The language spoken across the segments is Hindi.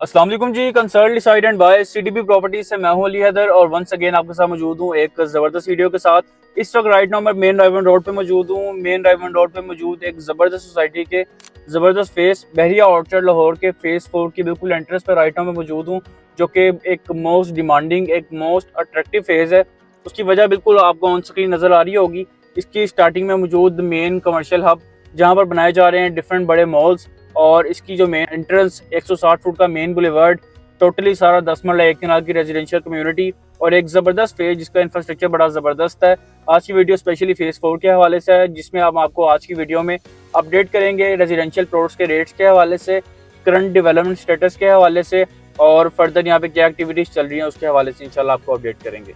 अस्सलाम वालेकुम ji. Consult decide and by CDP properties से मैं हूं अली हैदर और वंस अगेन आपके साथ मौजूद हूं एक जबरदस्त वीडियो के साथ। इस वक्त राइट नाउ मैं मेन राइवन रोड पे मौजूद हूं। मेन राइवन रोड पे मौजूद एक जबरदस्त सोसाइटी के जबरदस्त फेस बहरिया ऑर्चर्ड लाहौर के फेस 4 की बिल्कुल एंट्रेंस पे राइट नाउ मैं मौजूद हूँ, जो कि एक मोस्ट डिमांडिंग एक मोस्ट अट्रैक्टिव फेज है। उसकी वजह बिल्कुल आपको ऑन स्क्रीन नजर आ रही होगी। इसकी स्टार्टिंग में मौजूद मेन कमर्शियल हब जहाँ पर बनाए जा रहे हैं डिफरेंट बड़े मॉल्स, और इसकी जो मेन एंट्रेंस 160 फुट का मेन बुलेवर्ड, टोटली सारा 10 मरला एक कनाल की रेजिडेंशियल कम्युनिटी और एक ज़बरदस्त फेज जिसका इंफ्रास्ट्रक्चर बड़ा ज़बरदस्त है। आज की वीडियो स्पेशली फेज 4 के हवाले से है, जिसमें हम आपको आज की वीडियो में अपडेट करेंगे रेजिडेंशियल प्लॉट्स के रेट्स के हवाले से, करंट डेवलपमेंट स्टेटस के हवाले से और फर्दर यहाँ पे क्या एक्टिविटीज़ चल रही हैं उसके हवाले से इंशाल्लाह आपको अपडेट करेंगे।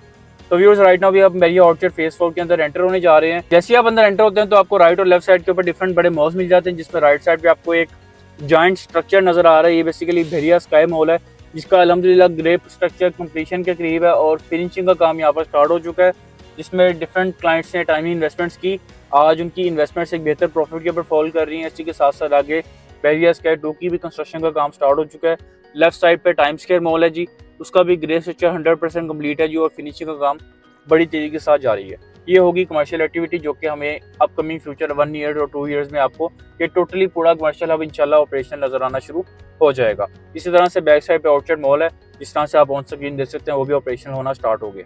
तो व्यूअर्स राइट नाउ भी आप बहरिया ऑर्चर्ड फेज 4 के अंदर एंटर होने जा रहे हैं। जैसे ही आप अंदर एंटर होते हैं तो आपको राइट और लेफ्ट साइड के ऊपर डिफरेंट बड़े मॉल्स मिल जाते हैं, जिसमें राइट साइड पे आपको एक जॉइंट स्ट्रक्चर नजर आ रहा है। ये बेसिकली बहरिया स्काई मॉल है, जिसका अल्हम्दुलिल्लाह ग्रेप स्ट्रक्चर कंप्लीशन के करीब है और फिनिशिंग का काम यहाँ पर स्टार्ट हो चुका है, जिसमें डिफरेंट क्लाइंट्स ने टाइमी इन्वेस्टमेंट्स की। आज उनकी इन्वेस्टमेंट्स एक बेहतर प्रॉफिट के ऊपर फॉल कर रही हैं। इसी के साथ साथ आगे बहरिया स्काई 2 की भी कंस्ट्रक्शन का काम स्टार्ट हो चुका है। लेफ्ट साइड पे टाइम स्क्वायर मॉल है जी, उसका भी ग्रे स्ट्रक्चर 100% कम्प्लीट है जी और फिनिशिंग का काम बड़ी तेजी के साथ जारी है। ये होगी कमर्शियल एक्टिविटी जो कि हमें अपकमिंग फ्यूचर 1 ईयर और 2 ईयर्स में आपको ये टोटली पूरा कमर्शियल हब इंशाल्लाह ऑपरेशन नजर आना शुरू हो जाएगा। इसी तरह से बैक साइड पे ऑर्चर्ड मॉल है, जिस तरह से आप ऑन स्क्रीन देख सकते हैं वो भी ऑपरेशन होना स्टार्ट हो गया।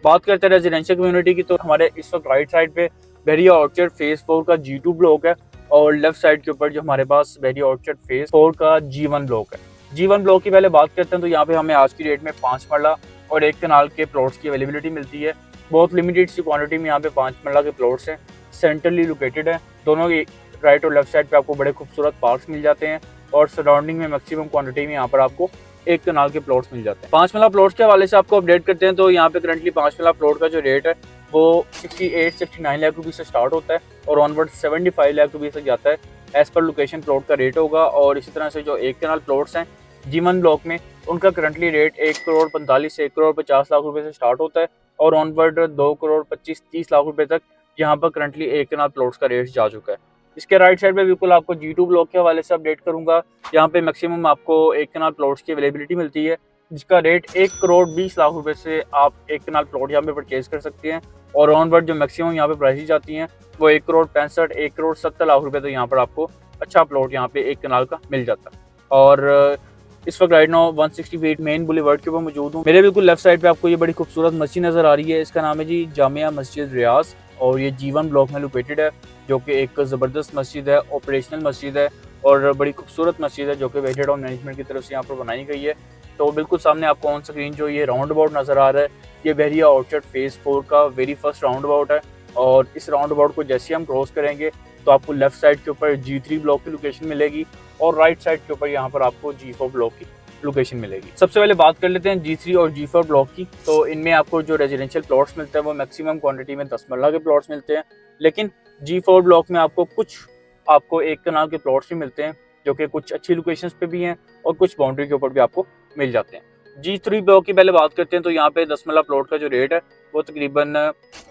बात करते हैं रेजिडेंशियल कम्युनिटी की, तो हमारे इस वक्त राइट साइड पे बहरिया ऑर्चर्ड फेज 4 का G2 ब्लॉक है और लेफ्ट साइड के ऊपर जो हमारे पास बहरिया ऑर्चर्ड फेज 4 का G1 ब्लॉक है। G1 ब्लॉक की पहले बात करते हैं तो यहाँ पे हमें आज की डेट में 5 मरला और 1 कनाल के प्लॉट्स की अवेलेबिलिटी मिलती है। बहुत लिमिटेड सी क्वांटिटी में यहाँ पे 5 मरला के प्लॉट्स हैं, सेंट्रली लोकेटेड है। दोनों की राइट और लेफ्ट साइड पे आपको बड़े खूबसूरत पार्क्स मिल जाते हैं और सराउंडिंग में मैक्सिमम क्वांटिटी में यहाँ पर आपको 1 कनाल के प्लॉट्स मिल जाते हैं। 5 मरला प्लॉट्स के हवाले से आपको अपडेट करते हैं तो यहाँ पे करंटली 5 मरला प्लॉट का जो रेट है वो 68-69 लाख रुपये से स्टार्ट होता है और ऑनवर्ड 75 लाख रुपये तक जाता है। एज पर लोकेशन प्लॉट का रेट होगा। और इसी तरह से जो 1 कनाल प्लॉट्स हैं G1 ब्लॉक में, उनका करंटली रेट 1 करोड़ 45 से 1 करोड़ 50 लाख रुपए से स्टार्ट होता है और ऑनवर्ड 2 करोड़ 25-30 लाख रुपए तक यहाँ पर करंटली 1 कनाल प्लॉट्स का रेट जा चुका है। इसके राइट साइड पे बिल्कुल आपको G2 ब्लॉक के हवाले से अपडेट करूंगा। यहाँ पे मैक्सिमम आपको 1 कनाल प्लॉट्स की अवेलेबिलिटी मिलती है, जिसका रेट 1 करोड़ 20 लाख रुपए से आप 1 कनाल प्लॉट यहाँ पे परचेज कर सकते हैं और ऑनवर्ड जो मैक्सिमम यहाँ पे प्राइसेज जाती हैं वो 1 करोड़ 65 1 करोड़ 70 लाख रुपए तक यहाँ पर आपको अच्छा प्लॉट यहाँ पे 1 कनाल का मिल जाता है। और इस वक्त right now 160 feet main boulevard के ऊपर मौजूद हूँ। मेरे बिल्कुल लेफ्ट साइड पे आपको ये बड़ी खूबसूरत मस्जिद नजर आ रही है। इसका नाम है जी जामिया मस्जिद रियाज और ये G1 ब्लॉक में लोकेटेड है, जो कि एक ज़बरदस्त मस्जिद है, ऑपरेशनल मस्जिद है और बड़ी खूबसूरत मस्जिद है जो कि वेटेड टाउन मैनेजमेंट की तरफ से यहाँ पर बनाई गई है। तो बिल्कुल सामने आपको ऑन स्क्रीन जो ये राउंड अबाउट नज़र आ रहा है, ये बहरिया ऑर्चर्ड फेज 4 का वेरी फर्स्ट राउंड अबाउट है। और इस राउंड अबाउट को जैसे हम क्रॉस करेंगे तो आपको लेफ्ट साइड के ऊपर G3 ब्लॉक की लोकेशन मिलेगी और राइट साइड के ऊपर यहाँ पर आपको G4 ब्लॉक की लोकेशन मिलेगी। सबसे पहले बात कर लेते हैं G3 और G4 ब्लॉक की। तो इनमें आपको जो रेजिडेंशियल प्लॉट्स मिलते हैं वो मैक्सिमम क्वांटिटी में 10 मरला के प्लॉट्स मिलते हैं, लेकिन G4 ब्लॉक में आपको 1 कनाल के प्लॉट्स भी मिलते हैं, जो कि कुछ अच्छी लोकेशंस पे भी हैं और कुछ बाउंड्री के ऊपर भी आपको मिल जाते हैं। G3 ब्लॉक की पहले बात करते हैं तो यहाँ पे 10 मरला प्लॉट का जो रेट है वो तकरीबन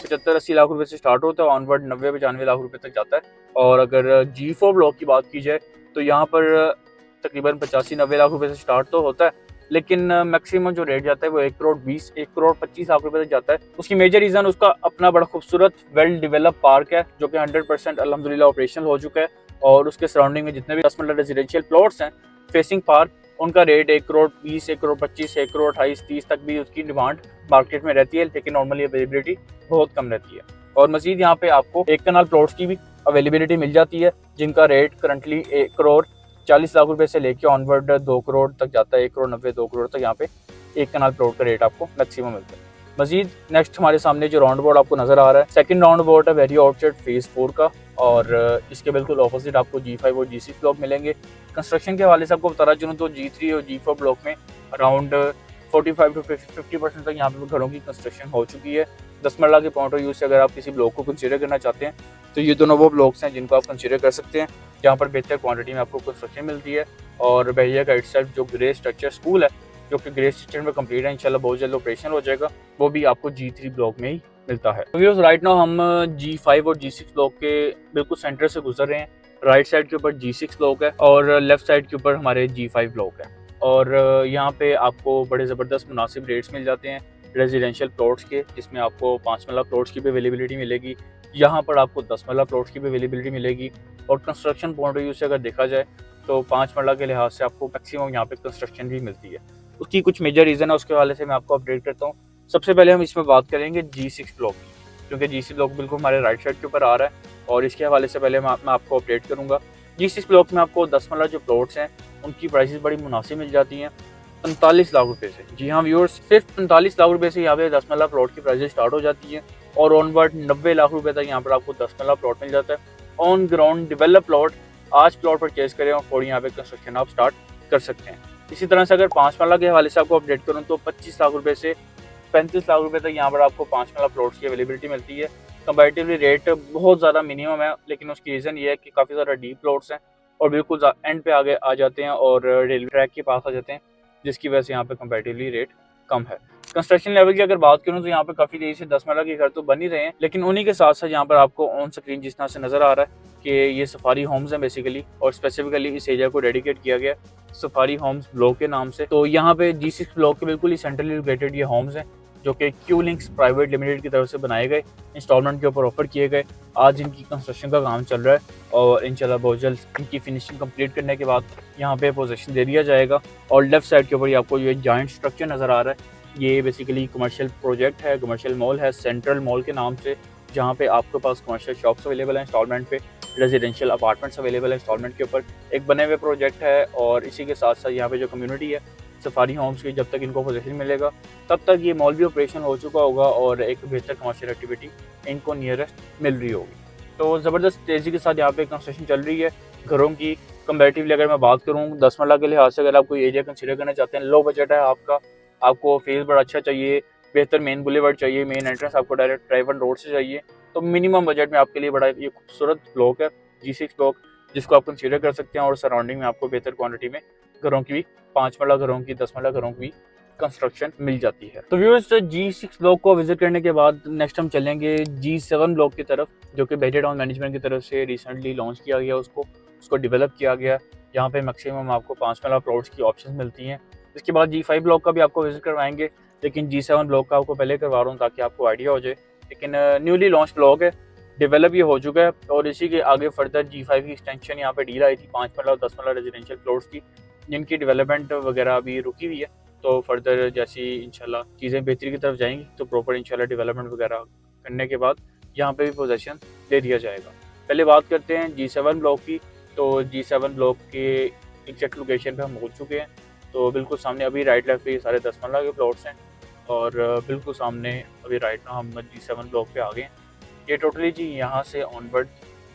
75-80 लाख रुपए से स्टार्ट होता है, ऑनवर्ड 90-95 लाख रुपए तक जाता है। और अगर G4 ब्लॉक की बात की जाए तो यहाँ पर तकरीबन 85-90 लाख रुपए से स्टार्ट तो होता है, लेकिन मैक्सिमम जो रेट जाता है वो 1 करोड़ 20 1 करोड़ 25 लाख रुपए तक जाता है। उसकी मेजर रीज़न उसका अपना बड़ा खूबसूरत वेल डेवलप पार्क है, जो कि 100% अल्हम्दुलिल्लाह ऑपरेशनल हो चुका है और उसके सराउंडिंग में जितने भी 10 मरला रेजिडेंशियल प्लॉट्स हैं फेसिंग पार्क, उनका रेट 1 करोड़ 20 1 करोड़ 25 1 करोड़ 28-30 तक भी उसकी डिमांड मार्केट में रहती है, लेकिन नॉर्मली अवेलेबिलिटी बहुत कम रहती है। और मजीद यहाँ पे आपको 1 कनाल प्लॉट्स की भी अवेलेबिलिटी मिल जाती है, जिनका रेट करंटली 1 करोड़ 40 लाख रुपए से लेके ऑनवर्ड 2 करोड़ तक जाता है। 1 करोड़ 90 2 करोड़ तक यहाँ पे 1 कनाल प्लॉट का रेट आपको मैक्सिमम मिलता है। मजीद नेक्स्ट हमारे सामने जो राउंड अबाउट आपको नजर आ रहा है, सेकंड राउंड अबाउट है बहरिया ऑर्चर्ड फेज 4 का और इसके बिल्कुल ऑपोजिट आपको G5 और G6 ब्लॉक मिलेंगे। कंस्ट्रक्शन के हवाले से आपको बताना चलूँ तो G3 और G4 ब्लॉक में अराउंड 45 to 50% तक यहाँ पे घरों की कंस्ट्रक्शन हो चुकी है। 10 मरला के पॉइंट ऑफ व्यू से अगर आप किसी ब्लॉक को कंसीडर करना चाहते हैं तो ये दोनों वो ब्लॉक्स हैं जिनको आप कंसीडर कर सकते हैं, जहाँ पर बेहतर क्वांटिटी में आपको कंस्ट्रक्शन मिलती है। और बहरिया का इटसेल्फ जो ग्रे स्ट्रक्चर स्कूल है, जो कि ग्रे स्ट्रक्चर में कंप्लीट है, इंशाल्लाह बहुत जल्द ऑपरेशनल हो जाएगा, वो भी आपको G3 ब्लॉक में ही मिलता है। तो व्यूअर्स राइट नाउ हम G5 और G6 ब्लॉक के बिल्कुल सेंटर से गुजर रहे हैं। राइट साइड के ऊपर G6 ब्लॉक है और लेफ्ट साइड के ऊपर हमारे G5 ब्लॉक है। और यहाँ पे आपको बड़े ज़बरदस्त मुनासिब रेट्स मिल जाते हैं रेजिडेंशियल प्लॉट्स के, जिसमें आपको 5 मरला प्लॉट्स की भी अवेलेबिलिटी मिलेगी। यहाँ पर आपको 10 मरला प्लॉट्स की भी अवेलेबिलिटी मिलेगी। और कंस्ट्रक्शन पॉइंट ऑफ व्यू से अगर देखा जाए तो 5 मरला के लिहाज से आपको मैक्सिमम यहाँ पे कंस्ट्रक्शन भी मिलती है। उसकी कुछ मेजर रीज़न है, उसके हवाले से मैं आपको अपडेट करता हूँ। सबसे पहले हम इसमें बात करेंगे G6 ब्लॉक की, क्योंकि G6 ब्लॉक बिल्कुल हमारे राइट साइड के ऊपर आ रहा है और इसके हवाले से पहले मैं आपको अपडेट करूँगा। G6 ब्लॉक में आपको 10 मरला जो प्लॉट्स हैं उनकी प्राइसेस बड़ी मुनासिब मिल जाती हैं 45 लाख रुपए से। जी हाँ व्यूअर्स, सिर्फ 45 लाख रुपए से यहाँ पे 10 मरला प्लॉट की प्राइसेस स्टार्ट हो जाती है और ऑनवर्ड 90 लाख रुपए तक यहाँ पर आपको 10 मरला प्लॉट मिल जाता है। ऑन ग्राउंड डेवलप प्लॉट, आज प्लॉट परचेज करें और फौरी यहाँ पे कंस्ट्रक्शन आप स्टार्ट कर सकते हैं। इसी तरह से अगर 5 मरला के हवाले से आपको अपडेट करूँ तो 25 लाख रुपए से 35 लाख रुपए तक यहाँ पर आपको 5 मरला प्लॉट्स की अवेलेबिलिटी मिलती है। कंपैरेटिवली रेट बहुत ज़्यादा मिनिमम है, लेकिन उसकी रीज़न ये है कि काफ़ी ज़्यादा डीप प्लॉट्स हैं और बिल्कुल एंड पे आगे आ जाते हैं और रेलवे ट्रैक के पास आ जाते हैं, जिसकी वजह से यहाँ पे कंपैरेटिवली रेट कम है। कंस्ट्रक्शन लेवल की अगर बात करूँ तो यहाँ पे काफ़ी देरी से 10 मरला के घर तो बन ही रहे हैं, लेकिन उन्हीं के साथ साथ यहाँ पर आपको ऑन स्क्रीन जिस तरह से नज़र आ रहा है कि ये सफारी होम्स हैं बेसिकली, और स्पेसिफिकली इस एरिया को डेडिकेट किया गया सफारी होम्स ब्लॉक के नाम से। तो यहाँ पे G6 ब्लॉक के बिल्कुल ही सेंट्रली लोकेटेड ये होम्स हैं, जो कि क्यू लिंक्स प्राइवेट लिमिटेड की तरफ से बनाए गए, इंस्टॉलमेंट के ऊपर ऑफर किए गए। आज इनकी कंस्ट्रक्शन का काम चल रहा है और इंशाल्लाह बहुत जल्द इनकी फिनिशिंग कंप्लीट करने के बाद यहाँ पे पोजीशन दे दिया जाएगा। और लेफ्ट साइड के ऊपर ये आपको ये जॉइंट स्ट्रक्चर नज़र आ रहा है, ये बेसिकली कमर्शियल प्रोजेक्ट है, कमर्शियल मॉल है सेंट्रल मॉल के नाम से, जहाँ पे आपके पास कमर्शियल शॉप्स अवेलेबल हैं इंस्टॉलमेंट पे, रेजिडेंशियल अपार्टमेंट्स अवेलेबल है इंस्टॉलमेंट के ऊपर, एक बने हुए प्रोजेक्ट है। और इसी के साथ साथ यहाँ पे जो कम्युनिटी है सफारी होम्स की, जब तक इनको पोजीशन मिलेगा तब तक ये मॉल भी ऑपरेशन हो चुका होगा और एक बेहतर कमर्शियल एक्टिविटी इनको नियरेस्ट मिल रही होगी। तो ज़बरदस्त तेज़ी के साथ यहाँ पे कंस्ट्रक्शन चल रही है घरों की। कंपैरेटिवली अगर मैं बात करूँ 10 मरला के लिहाज से, अगर आप कोई एरिया कंसिडर करना चाहते हैं, लो बजट है आपका, आपको फेस बड़ा अच्छा चाहिए, बेहतर मेन बुलेवर्ड चाहिए, मेन एंट्रेंस आपको डायरेक्ट ड्राइव एंड रोड से चाहिए, तो मिनिमम बजट में आपके लिए बड़ा ये खूबसूरत ब्लॉक है G6 ब्लॉक, जिसको आप कंसिडर कर सकते हैं। और सराउंडिंग में आपको बेहतर क्वांटिटी में घरों की भी, 5 मरला घरों की, 10 मरला घरों की कंस्ट्रक्शन मिल जाती है। तो व्यूअर्स, G6 ब्लॉक को विजिट करने के बाद नेक्स्ट हम चलेंगे G7 ब्लॉक की तरफ, जो कि बेटे टाउन मैनेजमेंट की तरफ से रिसेंटली लॉन्च किया गया, उसको डेवलप किया गया। यहाँ पे मैक्सिमम आपको 5 मरला प्लॉट्स की ऑप्शन मिलती हैं। इसके बाद G5 ब्लॉक का भी आपको विजिट करवाएंगे, लेकिन G7 ब्लॉक का आपको पहले करवा रहा हूँ ताकि आपको आइडिया हो जाए। लेकिन न्यूली लॉन्च ब्लॉक है, डेवलप ये हो चुका है और इसी के आगे फर्दर G5 की एक्सटेंशन यहाँ पे डील आई थी 5 मरला और 10 मरला रेजिडेंशियल प्लॉट्स की, जिनकी डेवलपमेंट वगैरह अभी रुकी हुई है। तो फर्दर जैसी इंशाल्लाह चीज़ें बेहतरी की तरफ जाएंगी तो प्रॉपर इंशाल्लाह डेवलपमेंट वगैरह करने के बाद यहाँ पे भी पोजीशन दे दिया जाएगा। पहले बात करते हैं G7 ब्लॉक की। तो G7 ब्लॉक के एग्जैक्ट लोकेशन पे हम पहुँच चुके हैं। तो बिल्कुल सामने अभी राइट लेफ्ट पे सारे 10 मरला के प्लॉट्स हैं और बिल्कुल सामने अभी राइट ना हम G7 ब्लॉक पे आ गए हैं। ये टोटली जी यहाँ से ऑनवर्ड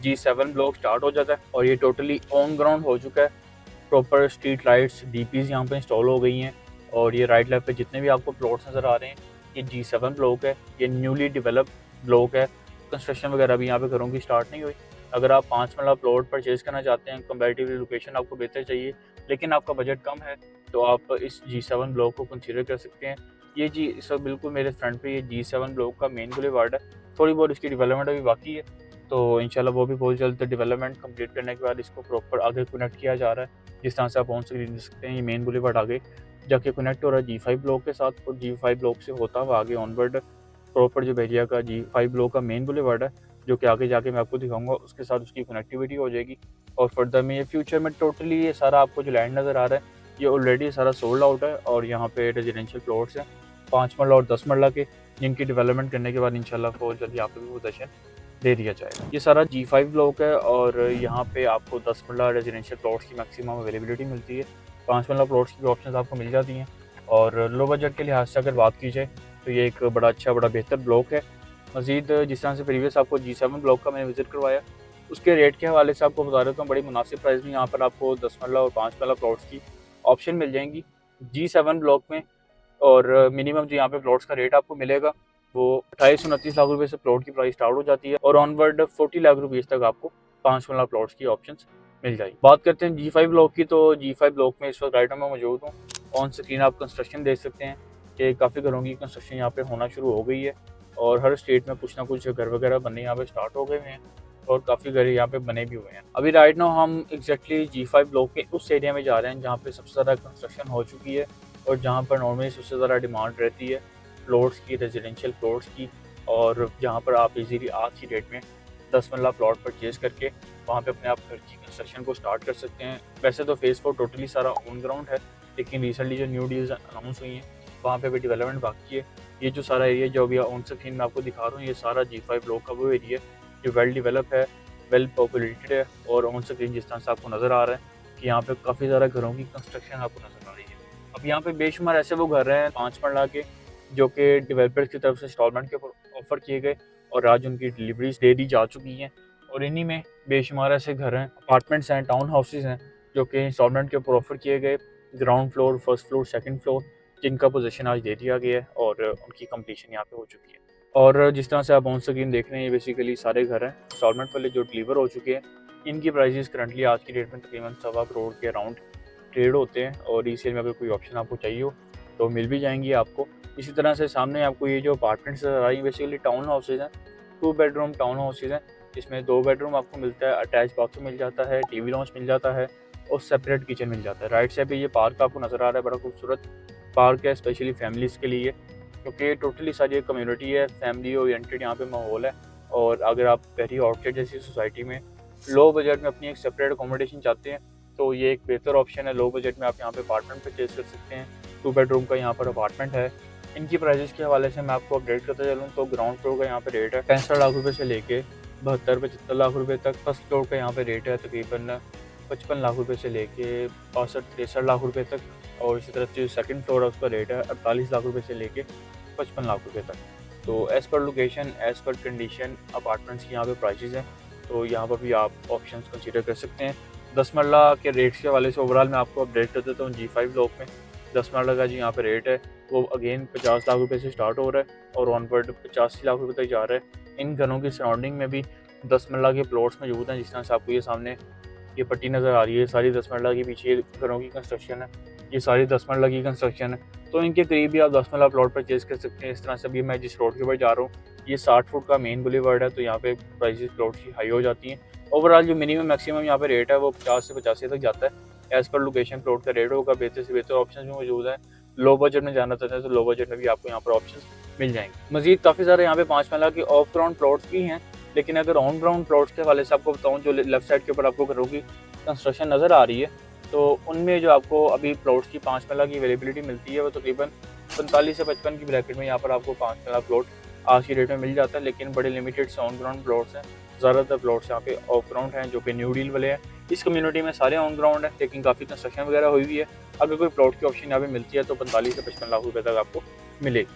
G7 ब्लॉक स्टार्ट हो जाता है और ये टोटली ऑन ग्राउंड हो चुका है। प्रॉपर स्ट्रीट लाइट्स, DPs यहाँ पे इंस्टॉल हो गई हैं और ये राइट लेफ्ट पे जितने भी आपको प्लॉट्स नज़र आ रहे हैं ये G7 ब्लॉक है, ये न्यूली डेवलप ब्लॉक है। कंस्ट्रक्शन वगैरह भी यहाँ पे घरों की स्टार्ट नहीं हुई। अगर आप 5 मरला प्लॉट परचेज़ करना चाहते हैं, कंपैरेटिवली लोकेशन आपको बेहतर चाहिए लेकिन आपका बजट कम है, तो आप इस G7 ब्लॉक को कंसीडर कर सकते हैं। ये जी इस वक्त बिल्कुल मेरे फ्रंट पे ये G7 ब्लॉक का मेन बुलेवार्ड है। थोड़ी बहुत इसकी डेवलपमेंट अभी बाकी है, तो इंशाल्लाह वो भी बहुत जल्द डेवलपमेंट कंप्लीट करने के बाद इसको प्रॉपर आगे कनेक्ट किया जा रहा है। जिस तरह से आप ऑन स्क्रीन देख सकते हैं ये मेन बुलेवार्ड आगे जाके कनेक्ट हो रहा है G5 ब्लॉक के साथ और G5 ब्लॉक से होता हुआ आगे ऑनवर्ड प्रॉपर जो एरिया का G5 ब्लॉक का मेन बुलेवार्ड है, जो कि आगे जाके मैं आपको दिखाऊंगा, उसके साथ उसकी कनेक्टिविटी हो जाएगी। और फर्दर में ये फ्यूचर में टोटली ये सारा आपको जो लैंड नज़र आ रहा है ये ऑलरेडी सारा सोल्ड आउट है और यहाँ पे रेजिडेंशियल प्लॉट्स हैं 5 मरला और 10 मरला के, जिनकी डेवलपमेंट करने के बाद इंशाल्लाह बहुत जल्दी यहाँ पे भी पोजीशन दे दिया जाएगा। ये सारा G5 ब्लॉक है और यहाँ पे आपको 10 मरला रेजिडेंशियल प्लॉट्स की मैक्सिमम अवेलेबिलिटी मिलती है। 5 मरला प्लॉट्स की ऑप्शन आपको मिल जाती हैं और लो बजट के लिहाज से अगर बात की जाए तो ये एक बड़ा अच्छा बड़ा बेहतर ब्लॉक है। मज़ीद जिस तरह से प्रीवियस आपको G7 ब्लॉक का मैंने विजिट करवाया उसके रेट के हवाले से आपको बता देता हूँ, बड़ी मुनासिब प्राइस में यहाँ पर आपको 10 मरला और 5 मरला प्लॉट्स की ऑप्शन मिल जाएंगी G7 ब्लॉक में। और मिनिमम जो यहाँ पे प्लॉट्स का रेट आपको मिलेगा वो 28-29 लाख रुपए से प्लॉट की प्राइस स्टार्ट हो जाती है और ऑनवर्ड 40 लाख रुपीज़ तक आपको 5 मरला प्लॉट्स की ऑप्शंस मिल जाएगी। बात करते हैं G5 ब्लॉक की। तो G5 ब्लॉक में इस वक्त राइट में मौजूद हूँ। ऑन स्क्रीन आप कंस्ट्रक्शन देख सकते हैं कि काफ़ी घरों की कंस्ट्रक्शन यहाँ पे होना शुरू हो गई है और हर स्टेट में कुछ ना कुछ घर वगैरह बनने यहाँ पे स्टार्ट हो गए हैं और काफ़ी घर यहाँ पे बने भी हुए हैं। अभी राइट नाउ हम एग्जैक्टली G5 ब्लॉक के उस एरिया में जा रहे हैं जहाँ पे सबसे ज़्यादा कंस्ट्रक्शन हो चुकी है और जहाँ पर नॉर्मली सबसे ज़्यादा डिमांड रहती है प्लॉट्स की, रेजिडेंशियल प्लॉट्स की, और जहाँ पर आप इजीली आज की डेट में 10 मरला प्लॉट परचेज करके वहाँ पे अपने आप घर की कंस्ट्रक्शन को स्टार्ट कर सकते हैं। वैसे तो फेज़ 4 टोटली सारा ऑन ग्राउंड है, लेकिन रिसेंटली जो न्यू डील्स अनाउंस हुई हैं वहाँ पे भी डेवलपमेंट बाकी है। ये जो सारा एरिया जो अभी ऑन स्क्रीन मैं आपको दिखा रहा हूँ, ये सारा G5 ब्लॉक का वो एरिया है जो वेल डेवलप है, वेल पॉपुलेटेड है, और ऑन स्क्रीन जिस तरह से आपको नज़र आ रहा है कि यहाँ पे काफ़ी ज़्यादा घरों की कंस्ट्रक्शन आपको नज़र आ रही है। अब यहाँ पे बेशुमार ऐसे वो घर हैं 5 मरला के जो कि डेवलपर्स की तरफ से इंस्टॉलमेंट के ऊपर ऑफर किए गए और आज उनकी डिलीवरीज दे दी जा चुकी हैं, और इन्हीं में बेशुमार ऐसे घर हैं, अपार्टमेंट्स हैं, टाउन हाउसेज हैं जो कि इंस्टॉलमेंट के ऊपर ऑफर किए गए, ground floor, first floor, second floor, जिनका पोजीशन आज दे दिया गया है और उनकी कंप्लीशन यहाँ पे हो चुकी है। और जिस तरह से आप ऑन स्क्रीन देख रहे हैं ये बेसिकली सारे घर हैं इंस्टॉलमेंट वाले जो डिलीवर हो चुके हैं। इनकी प्राइसेस करंटली आज की डेट में तकरीबन 1.25 करोड़ के अराउंड ट्रेड होते हैं, और रीसेल में अगर कोई ऑप्शन आपको चाहिए हो तो मिल भी जाएंगी आपको। इसी तरह से सामने आपको ये जो अपार्टमेंट्स नजर आ रही है बेसिकली टाउन हाउसेज हैं, 2 बेडरूम टाउन हाउसेज हैं, जिसमें 2 बेडरूम आपको मिलता है, अटैच बाथरूम मिल जाता है, टीवी लॉन्च मिल जाता है और सेपरेट किचन मिल जाता है। राइट साइड पे ये पार्क आपको नज़र आ रहा है, बड़ा खूबसूरत पार्क है स्पेशली फैमिलीज़ के लिए, क्योंकि टोटली सारी कम्युनिटी है, फैमिली ओरिएंटेड यहाँ पे माहौल है। और अगर आप पहली ऑर्चिड जैसी सोसाइटी में लो बजट में अपनी एक सेपरेट अकोमोडेशन चाहते हैं तो ये एक बेहतर ऑप्शन है। लो बजट में आप यहाँ पे अपार्टमेंट परचेज कर सकते हैं, 2 बेडरूम का यहाँ पर अपार्टमेंट है। इनकी प्राइसेस के हवाले से मैं आपको अपडेट करता चलूँ तो ग्राउंड फ्लोर का यहाँ पे रेट है 65 लाख रुपए से लेके 72-75 लाख रुपए तक। फर्स्ट फ्लोर का यहाँ पे रेट है तकरीबन 55 लाख रुपए से लेके 62-63 लाख रुपए तक, और इसी तरह जो सेकंड फ्लोर है उसका रेट है 48 लाख रुपए से लेके 55 लाख रुपए तक। तो as per location, as per condition apartments की यहाँ पे प्राइसेस हैं, तो यहाँ पर भी आप ऑप्शंस कंसीडर कर सकते हैं। 10 मरला के रेट्स के हवाले से ओवरऑल मैं आपको अपडेट कर देता हूँ। G5 ब्लॉक में 10 मरला का जी यहाँ पे रेट है वो अगेन 50 लाख रुपए से स्टार्ट हो रहा है और ऑनवर्ड 85 लाख रुपए तक जा रहा है। इन घरों की सराउंडिंग में भी 10 मरला के प्लॉट्स मौजूद हैं, जिस तरह से आपको ये सामने ये पट्टी नज़र आ रही है, सारी 10 मरला की पीछे घरों की कंस्ट्रक्शन है, ये सारी 10 मरला की कंस्ट्रक्शन है। तो इनके करीब भी आप 10 मरला प्लॉट परचेज कर सकते हैं। इस तरह से अभी मैं जिस रोड के ऊपर जा रहा हूँ ये 60 फुट का मेन बुलेवार्ड है, तो यहाँ पे प्राइसेस प्लॉट की हाई हो जाती हैं। ओवरऑल जो मिनिमम मैक्सिमम यहाँ पे रेट है वो 50 से 85 तक जाता है। एज़ पर लोकेशन प्लॉट का रेट होगा, बेहतर से बेहतर ऑप्शन भी मौजूद हैं। लो बजट में जाना चाहते हैं तो लो बजट में भी आपको यहाँ पर ऑप्शन मिल जाएंगे। मजीद काफ़ी सारे यहाँ पे 5 मरला की ऑफ ग्राउंड प्लॉट्स भी हैं, लेकिन अगर ऑन ग्राउंड प्लॉट्स के हवाले से आपको बताऊँ जो लेफ्ट साइड के ऊपर आपको घरों की कंस्ट्रक्शन नज़र आ रही है तो उनमें जो आपको अभी प्लॉट्स की 5 मरला की अवेलेबिलिटी मिलती है वो तकरीबन 45 से 55 की ब्रैकेट में यहाँ पर आपको 5 मरला प्लॉट आज की डेट में मिल जाता है, लेकिन बड़े लिमिटेड से ऑन ग्राउंड प्लॉट्स हैं। ज़्यादातर प्लॉट्स यहाँ पे ऑफ ग्राउंड हैं जो कि न्यू डील वाले हैं। इस कम्युनिटी में सारे ऑन ग्राउंड है, लेकिन काफ़ी कंस्ट्रक्शन वगैरह हुई हुई है। अगर कोई प्लॉट की ऑप्शन यहाँ पे मिलती है तो 45 से 55 लाख रुपए तक आपको मिलेगी।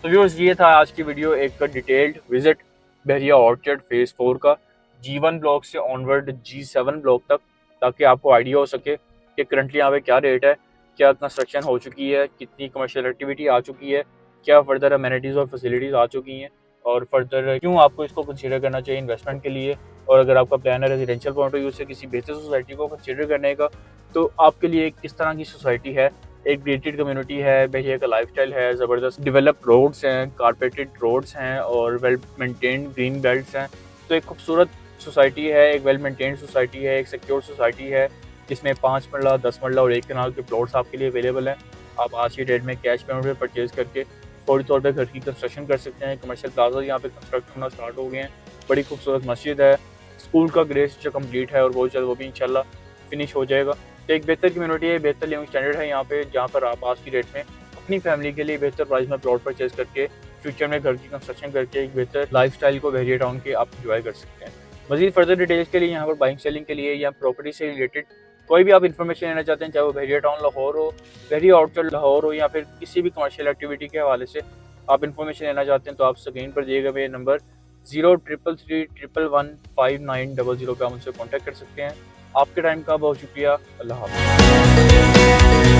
तो व्यूअर्स ये था आज की वीडियो, एक डिटेल्ड विजिट बहरिया ऑर्चर्ड फेज़ 4 का G1 ब्लॉक से ऑनवर्ड G7 ब्लॉक तक, ताकि आपको आइडिया हो सके कि करंटली यहाँ पे क्या रेट है, क्या कंस्ट्रक्शन हो चुकी है, कितनी कमर्शियल एक्टिविटी आ चुकी है, क्या फर्दर अमेनिटीज़ और फैसिलिटीज़ आ चुकी हैं, और फर्दर क्यों आपको इसको कंसीडर करना चाहिए इन्वेस्टमेंट के लिए। और अगर आपका प्लान है रेजिडेंशियल पॉइंट ऑफ व्यू से किसी बेहतर सोसाइटी को कंसीडर करने का तो आपके लिए किस तरह की सोसाइटी है, एक ग्रेटेड कम्युनिटी है, बहरिया का लाइफस्टाइल है, ज़बरदस्त डेवलप रोड्स हैं, कारपेटेड रोड्स हैं और वेल मेंटेन्ड ग्रीन बेल्ट्स हैं। तो एक खूबसूरत सोसाइटी है, एक वेल मेंटेन्ड सोसाइटी है, एक सिक्योर सोसाइटी है, जिसमें 5 मरला, 10 मरला और 1 कनाल के प्लॉट्स आपके लिए अवेलेबल हैं। आप आज की डेट में कैश पेमेंट पर परचेज करके फौरी तौर पर घर की कंस्ट्रक्शन कर सकते हैं। कमर्शियल प्लाजा यहाँ पे कंस्ट्रक्ट होना स्टार्ट हो गए हैं, बड़ी खूबसूरत मस्जिद है, स्कूल का ग्रेड जो कम्प्लीट है और बहुत जल्द वो भी इंशाल्लाह फिनिश हो जाएगा। तो एक बेहतर कम्युनिटी है, बेहतर लिविंग स्टैंडर्ड है यहाँ पे, जहाँ पर आप आज की डेट में अपनी फैमिली के लिए बेहतर प्राइस में प्लॉट परचेज करके फ्यूचर में घर की कंस्ट्रक्शन करके एक बेहतर लाइफस्टाइल को बहरिया टाउन के आप इंजॉय कर सकते हैं। मजीद फर्दर डिटेल्स के लिए यहाँ पर बाइंग सेलिंग के लिए या प्रॉपर्टी से रिलेटेड कोई भी आप इन्फॉर्मेशन लेना चाहते हैं, चाहे वो बहरिया टाउन लाहौर हो, बहरिया आउटसाइड लाहौर हो, या फिर किसी भी कमर्शियल एक्टिविटी के हवाले से आप इन्फॉर्मेशन लेना चाहते हैं तो आप स्क्रीन पर दिए गए मेरे नंबर 0333115900 पे आप उनसे कॉन्टैक्ट कर सकते हैं। आपके टाइम का बहुत शुक्रिया। अल्लाह हाफ़िज़।